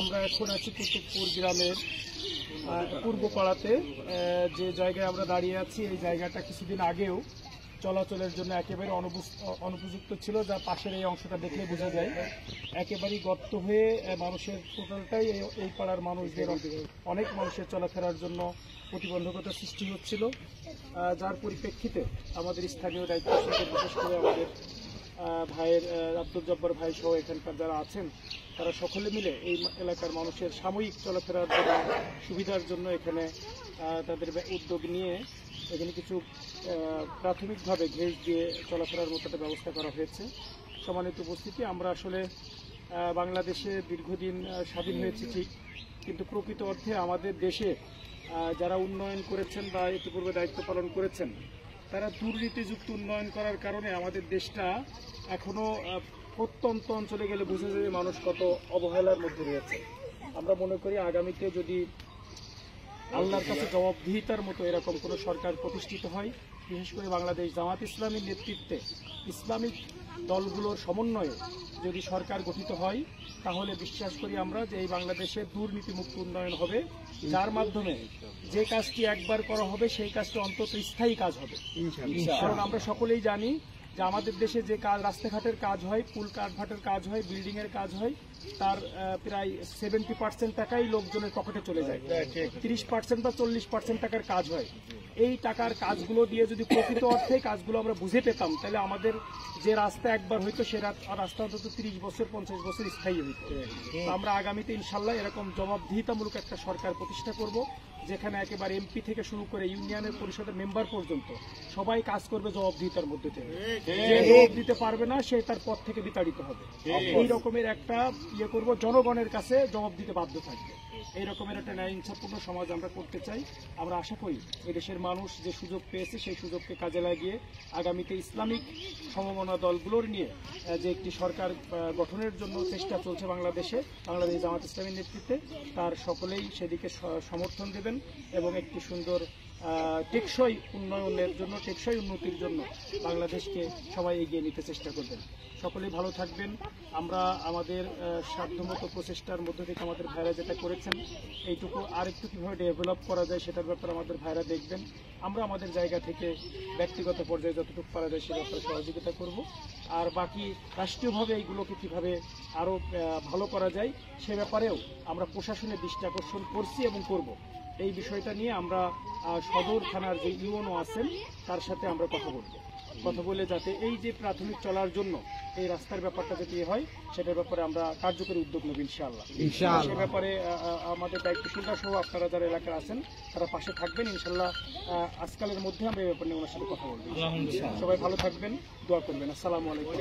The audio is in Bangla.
আমরা এখন আছি কুতুবপুর গ্রামের পূর্বপাড়াতে। যে জায়গায় আমরা দাঁড়িয়ে আছি এই জায়গাটা কিছুদিন আগেও চলাচলের জন্য একেবারে অনুপযুক্ত ছিল, যা পাশের এই অংশটা দেখলে বোঝা যায় একেবারেই গর্ত হয়ে মানুষের টোটালটাই এই পাড়ার মানুষদের অনেক মানুষের চলাফেরার জন্য প্রতিবন্ধকতা সৃষ্টি হচ্ছিল, যার পরিপ্রেক্ষিতে আমাদের স্থানীয় দায়িত্বশীল বিশেষ করে আমাদের ভাইয়ের আব্দুল জব্বার ভাই সহ এখানকার যারা আছেন তারা সকলে মিলে এই এলাকার মানুষের সাময়িক চলাফেরার জন্য সুবিধার জন্য এখানে তাদের উদ্যোগ নিয়ে এখানে কিছু প্রাথমিকভাবে ঘেস দিয়ে চলাফেরার মতো একটা ব্যবস্থা করা হয়েছে। সম্মানিত উপস্থিতি, আমরা আসলে বাংলাদেশে দীর্ঘদিন স্বাধীন হয়েছি ঠিক, কিন্তু প্রকৃত অর্থে আমাদের দেশে যারা উন্নয়ন করেছেন বা ইতিপূর্বে দায়িত্ব পালন করেছেন তারা দুর্নীতিযুক্ত উন্নয়ন করার কারণে আমাদের দেশটা এখনো প্রত্যন্ত অঞ্চলে গেলে বোঝা যায় মানুষ কত অবহেলার মধ্যে রয়েছে। আমরা মনে করি আগামীতে যদি আল্লাহর কাছে জবাবদিহিতার মতো এরকম কোনো সরকার প্রতিষ্ঠিত হয়, বিশেষ করে বাংলাদেশ জামাত ইসলামীর নেতৃত্বে ইসলামিক দলগুলোর সমন্বয়ে যদি সরকার গঠিত হয়, তাহলে বিশ্বাস করি আমরা যে এই বাংলাদেশে দুর্নীতিমুক্ত উন্নয়ন হবে, যার মাধ্যমে যে কাজটি একবার করা হবে সেই কাজটি অন্তত স্থায়ী কাজ হবে। কারণ আমরা সকলেই জানি যে আমাদের দেশে যে কাজ, রাস্তাঘাটের কাজ হয়, পুল কাঠভাটের কাজ হয়, বিল্ডিংয়ের কাজ হয়, তার প্রায় 70% টাকাই লোকজনের পকেটে চলে যায়, 30% বা 40% টাকার কাজ হয়। এই টাকার কাজগুলো দিয়ে যদি প্রকৃত অর্থে কাজগুলো আমরা বুঝে পেতাম, তাহলে আমাদের যে রাস্তা একবার হইতো সে রাস্তা অন্তত 30 বছর 50 বছর স্থায়ী হইত। আমরা আগামীতে ইনশাল্লাহ এরকম জবাবদিহিতামূলক একটা সরকার প্রতিষ্ঠা করব, যেখানে একেবারে এমপি থেকে শুরু করে ইউনিয়নের পরিষদের মেম্বার পর্যন্ত সবাই কাজ করবে জবাবদিহিতার মধ্যে থেকে। যে জবাব দিতে পারবে না সে তার পদ থেকে বিতাড়িত হবে। এই রকমের একটা করব, জনগণের কাছে জবাব দিতে বাধ্য থাকবে। এই রকমের একটা ন্যায় ইনসাফপূর্ণ সমাজ আমরা করতে চাই। আমরা আশা করি এদেশের মানুষ যে সুযোগ পেয়েছে সেই সুযোগকে কাজে লাগিয়ে আগামীতে ইসলামিক সমমনা দলগুলোর নিয়ে যে একটি সরকার গঠনের জন্য চেষ্টা চলছে বাংলাদেশ জামাত ইসলামীর নেতৃত্বে, তার সকলেই সেদিকে সমর্থন দেবেন এবং একটি সুন্দর টেকসই উন্নয়নের জন্য, টেকসই উন্নতির জন্য বাংলাদেশকে সবাই এগিয়ে নিতে চেষ্টা করবেন। সকলেই ভালো থাকবেন। আমরা আমাদের সাধ্যমতো প্রচেষ্টার মধ্য থেকে আমাদের ভাইরা যেটা করেছেন এইটুকু আরেকটু কীভাবে ডেভেলপ করা যায় সেটার ব্যাপারে আমাদের ভাইরা দেখবেন। আমরা আমাদের জায়গা থেকে ব্যক্তিগত পর্যায়ে যতটুকু পারা যায় সে ব্যাপারে সহযোগিতা করব। আর বাকি রাষ্ট্রীয়ভাবে এইগুলোকে কীভাবে আরও ভালো করা যায় সে ব্যাপারেও আমরা প্রশাসনের দৃষ্টি আকর্ষণ করছি এবং করব। এই বিষয়টা নিয়ে আমরা সদর থানার যে ইউএনও আছেন তার সাথে আমরা কথা বলে যাতে এই যে প্রাথমিক চলার জন্য এই রাস্তার ব্যাপারটা যদি হয় সেটার ব্যাপারে আমরা কার্যকরী উদ্যোগ নেব ইনশাআল্লাহ। সে ব্যাপারে আমাদের দায়িত্বশীলরা সহ আপনারা যারা এলাকায় আছেন তারা পাশে থাকবেন ইনশাআল্লাহ। আজকালের মধ্যে আমরা এই ব্যাপারে নিয়ে ওনার সাথে কথা বলবো। সবাই ভালো থাকবেন, দোয়া করবেন। আসসালামু আলাইকুম।